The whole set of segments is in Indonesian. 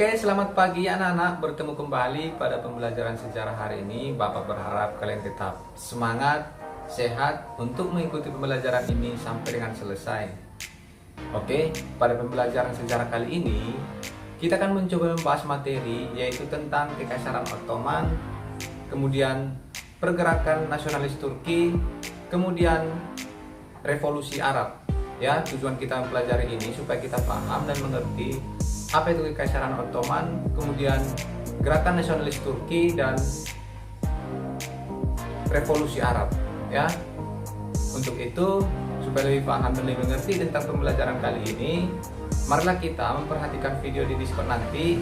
Oke, selamat pagi anak-anak. Bertemu kembali pada pembelajaran sejarah hari ini. Bapak berharap kalian tetap semangat, sehat untuk mengikuti pembelajaran ini sampai dengan selesai. Oke, pada pembelajaran sejarah kali ini kita akan mencoba membahas materi yaitu tentang Kekaisaran Ottoman, kemudian pergerakan nasionalis Turki, kemudian revolusi Arab. Ya, tujuan kita mempelajari ini supaya kita paham dan mengerti apa itu Kekaisaran Ottoman, kemudian gerakan nasionalis Turki dan revolusi Arab. Ya, untuk itu supaya lebih paham dan lebih mengerti tentang pembelajaran kali ini, marilah kita memperhatikan video di Discord nanti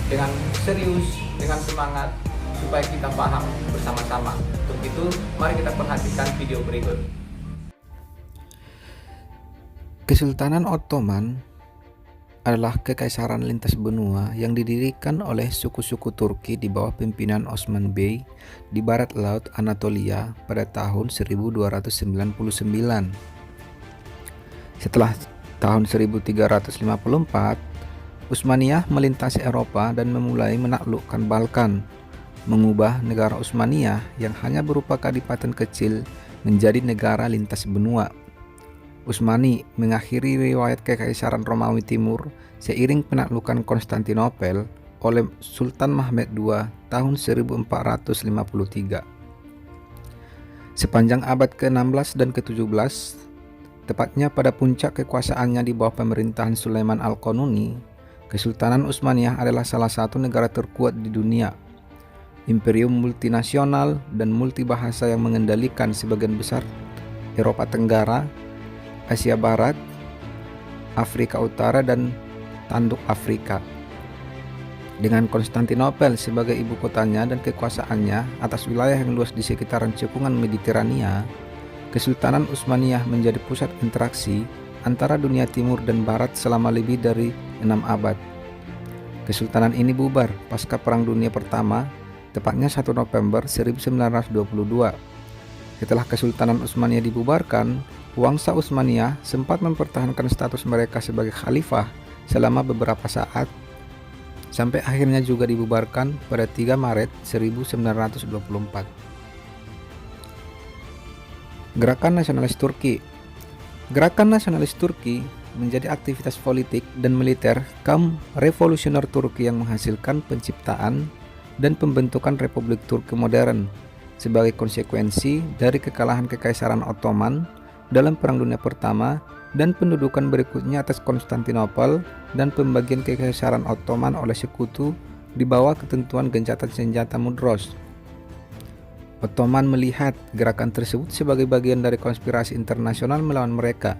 dengan serius, dengan semangat supaya kita paham bersama-sama. Untuk itu, mari kita perhatikan video berikut. Kesultanan Ottoman adalah kekaisaran lintas benua yang didirikan oleh suku-suku Turki di bawah pimpinan Osman Bey di barat laut Anatolia pada tahun 1299. Setelah tahun 1354, Utsmaniyah melintasi Eropa dan memulai menaklukkan Balkan, mengubah negara Utsmaniyah yang hanya berupa kadipaten kecil menjadi negara lintas benua. Utsmani mengakhiri riwayat Kekaisaran Romawi Timur seiring penaklukan Konstantinopel oleh Sultan Mehmed II tahun 1453. Sepanjang abad ke-16 dan ke-17, tepatnya pada puncak kekuasaannya di bawah pemerintahan Sulaiman Al-Qanuni, Kesultanan Utsmaniyah adalah salah satu negara terkuat di dunia. Imperium multinasional dan multibahasa yang mengendalikan sebagian besar Eropa Tenggara, Asia Barat, Afrika Utara, dan tanduk Afrika. Dengan Konstantinopel sebagai ibu kotanya dan kekuasaannya atas wilayah yang luas di sekitaran cekungan Mediterania, Kesultanan Utsmaniyah menjadi pusat interaksi antara dunia timur dan barat selama lebih dari 6 abad. Kesultanan ini bubar pasca Perang Dunia Pertama, tepatnya 1 November 1922. Setelah Kesultanan Utsmaniyah dibubarkan, Wangsa Utsmaniyah sempat mempertahankan status mereka sebagai khalifah selama beberapa saat, sampai akhirnya juga dibubarkan pada 3 Maret 1924. Gerakan Nasionalis Turki. Gerakan Nasionalis Turki menjadi aktivitas politik dan militer kaum revolusioner Turki yang menghasilkan penciptaan dan pembentukan Republik Turki modern sebagai konsekuensi dari kekalahan Kekaisaran Ottoman dalam Perang Dunia Pertama dan pendudukan berikutnya atas Konstantinopel dan pembagian Kekaisaran Ottoman oleh sekutu di bawah ketentuan gencatan senjata Mudros. Ottoman melihat gerakan tersebut sebagai bagian dari konspirasi internasional melawan mereka.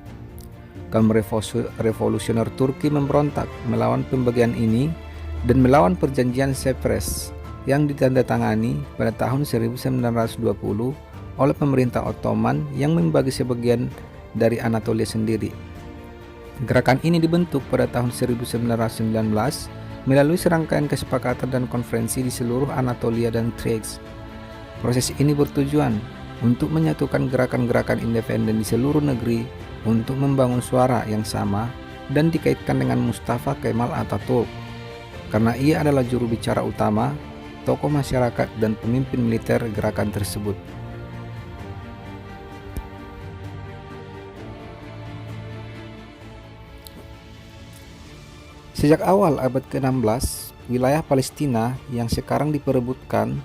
Kaum revolusioner Turki memberontak melawan pembagian ini dan melawan perjanjian Sevres yang ditandatangani pada tahun 1920 oleh pemerintah Ottoman yang membagi sebagian dari Anatolia sendiri. Gerakan ini dibentuk pada tahun 1919 melalui serangkaian kesepakatan dan konferensi di seluruh Anatolia dan Thrace. Proses ini bertujuan untuk menyatukan gerakan-gerakan independen di seluruh negeri untuk membangun suara yang sama dan dikaitkan dengan Mustafa Kemal Atatürk, karena ia adalah juru bicara utama, tokoh masyarakat, dan pemimpin militer gerakan tersebut. Sejak awal abad ke-16, wilayah Palestina yang sekarang diperebutkan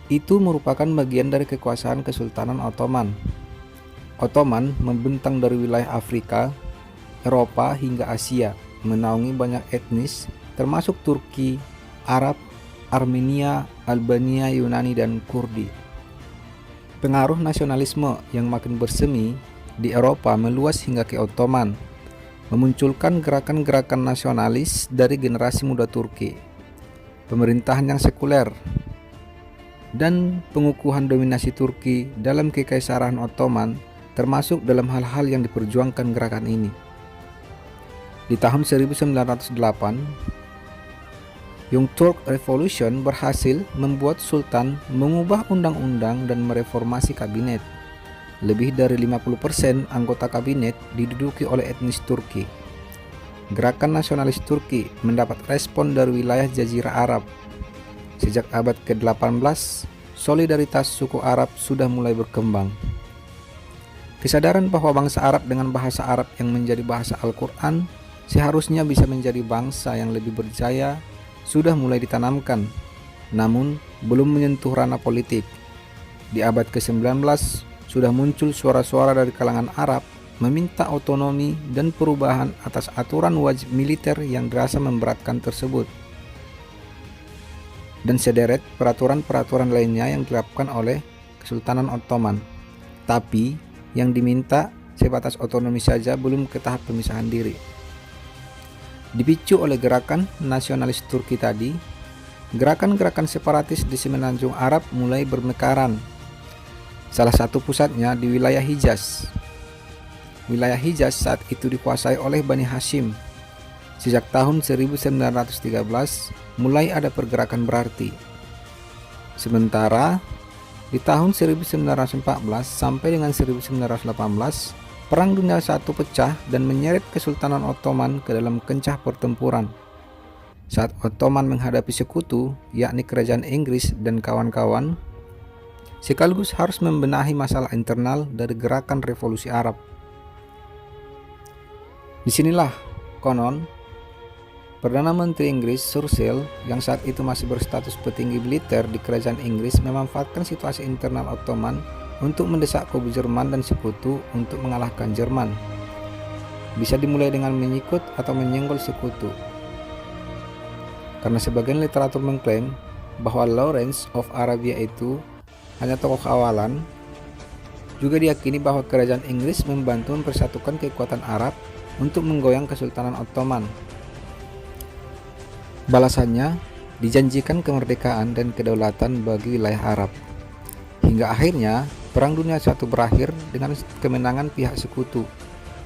itu merupakan bagian dari kekuasaan Kesultanan Ottoman. Ottoman membentang dari wilayah Afrika, Eropa hingga Asia, menaungi banyak etnis termasuk Turki, Arab, Armenia, Albania, Yunani, dan Kurdi. Pengaruh nasionalisme yang makin bersemi di Eropa meluas hingga ke Ottoman, memunculkan gerakan-gerakan nasionalis dari generasi muda Turki, pemerintahan yang sekuler, dan pengukuhan dominasi Turki dalam Kekaisaran Ottoman termasuk dalam hal-hal yang diperjuangkan gerakan ini. Di tahun 1908, Young Turk Revolution berhasil membuat Sultan mengubah undang-undang dan mereformasi kabinet. Lebih dari 50% anggota kabinet diduduki oleh etnis Turki. Gerakan nasionalis Turki mendapat respon dari wilayah Jazirah Arab. Sejak abad ke-18, solidaritas suku Arab sudah mulai berkembang. Kesadaran bahwa bangsa Arab dengan bahasa Arab yang menjadi bahasa Al-Quran seharusnya bisa menjadi bangsa yang lebih berjaya sudah mulai ditanamkan, namun belum menyentuh ranah politik. Di abad ke-19, sudah muncul suara-suara dari kalangan Arab meminta otonomi dan perubahan atas aturan wajib militer yang dirasa memberatkan tersebut, dan sederet peraturan-peraturan lainnya yang diterapkan oleh Kesultanan Ottoman. Tapi yang diminta sebatas otonomi saja, belum ke tahap pemisahan diri. Dipicu oleh gerakan nasionalis Turki tadi, gerakan-gerakan separatis di semenanjung Arab mulai bermekaran. Salah satu pusatnya di wilayah Hijaz. Wilayah Hijaz saat itu dikuasai oleh Bani Hashim. Sejak tahun 1913 mulai ada pergerakan berarti. Sementara di tahun 1914 sampai dengan 1918, Perang Dunia I pecah dan menyeret Kesultanan Ottoman ke dalam kencah pertempuran. Saat Ottoman menghadapi sekutu, yakni Kerajaan Inggris dan kawan-kawan, sekaligus harus membenahi masalah internal dari gerakan revolusi Arab. Disinilah, konon, Perdana Menteri Inggris Churchill yang saat itu masih berstatus petinggi militer di Kerajaan Inggris memanfaatkan situasi internal Ottoman untuk mendesak kubu Jerman dan sekutu untuk mengalahkan Jerman. Bisa dimulai dengan menyikut atau menyenggol sekutu. Karena sebagian literatur mengklaim bahwa Lawrence of Arabia itu hanya tokoh awalan, juga diyakini bahwa Kerajaan Inggris membantu mempersatukan kekuatan Arab untuk menggoyang Kesultanan Ottoman. Balasannya, dijanjikan kemerdekaan dan kedaulatan bagi wilayah Arab. Hingga akhirnya, Perang Dunia I berakhir dengan kemenangan pihak sekutu.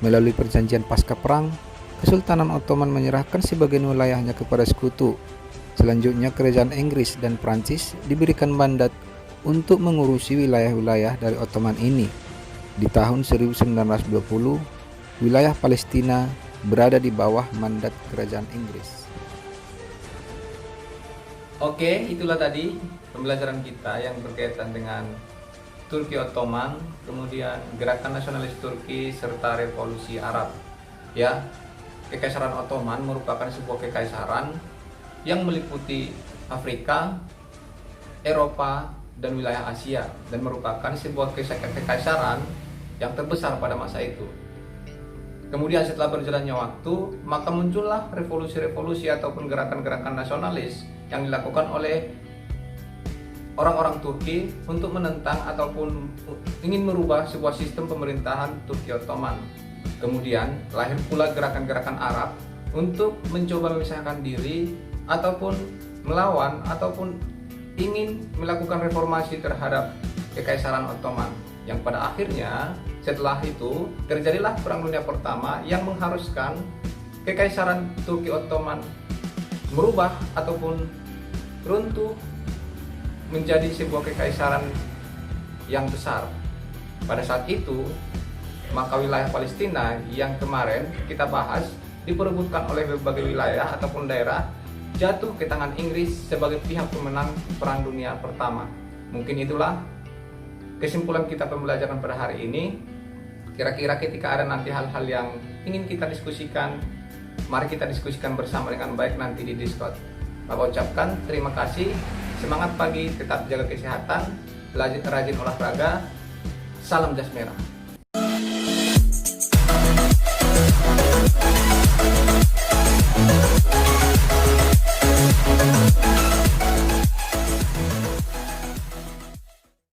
Melalui perjanjian pasca perang, Kesultanan Ottoman menyerahkan sebagian wilayahnya kepada sekutu. Selanjutnya, Kerajaan Inggris dan Prancis diberikan mandat untuk mengurusi wilayah-wilayah dari Ottoman ini. Di tahun 1920, wilayah Palestina berada di bawah mandat Kerajaan Inggris. Oke, itulah tadi pembelajaran kita yang berkaitan dengan Turki Ottoman, kemudian gerakan nasionalis Turki serta revolusi Arab. Ya, Kekaisaran Ottoman merupakan sebuah kekaisaran yang meliputi Afrika, Eropa, dan wilayah Asia, dan merupakan sebuah kekaisaran yang terbesar pada masa itu. Kemudian setelah berjalannya waktu, maka muncullah revolusi-revolusi ataupun gerakan-gerakan nasionalis yang dilakukan oleh orang-orang Turki untuk menentang ataupun ingin merubah sebuah sistem pemerintahan Turki Ottoman. Kemudian lahir pula gerakan-gerakan Arab untuk mencoba memisahkan diri ataupun melawan ataupun ingin melakukan reformasi terhadap Kekaisaran Ottoman, yang pada akhirnya setelah itu terjadilah Perang Dunia Pertama yang mengharuskan Kekaisaran Turki Ottoman merubah ataupun runtuh menjadi sebuah kekaisaran yang besar. Pada saat itu, maka wilayah Palestina yang kemarin kita bahas diperebutkan oleh berbagai wilayah ataupun daerah jatuh ke tangan Inggris sebagai pihak pemenang Perang Dunia Pertama. Mungkin itulah kesimpulan kita pembelajaran pada hari ini. Kira-kira ketika ada nanti hal-hal yang ingin kita diskusikan, mari kita diskusikan bersama dengan baik nanti di Discord. Bapak ucapkan terima kasih, semangat pagi, tetap jaga kesehatan, rajin olahraga, salam jas merah.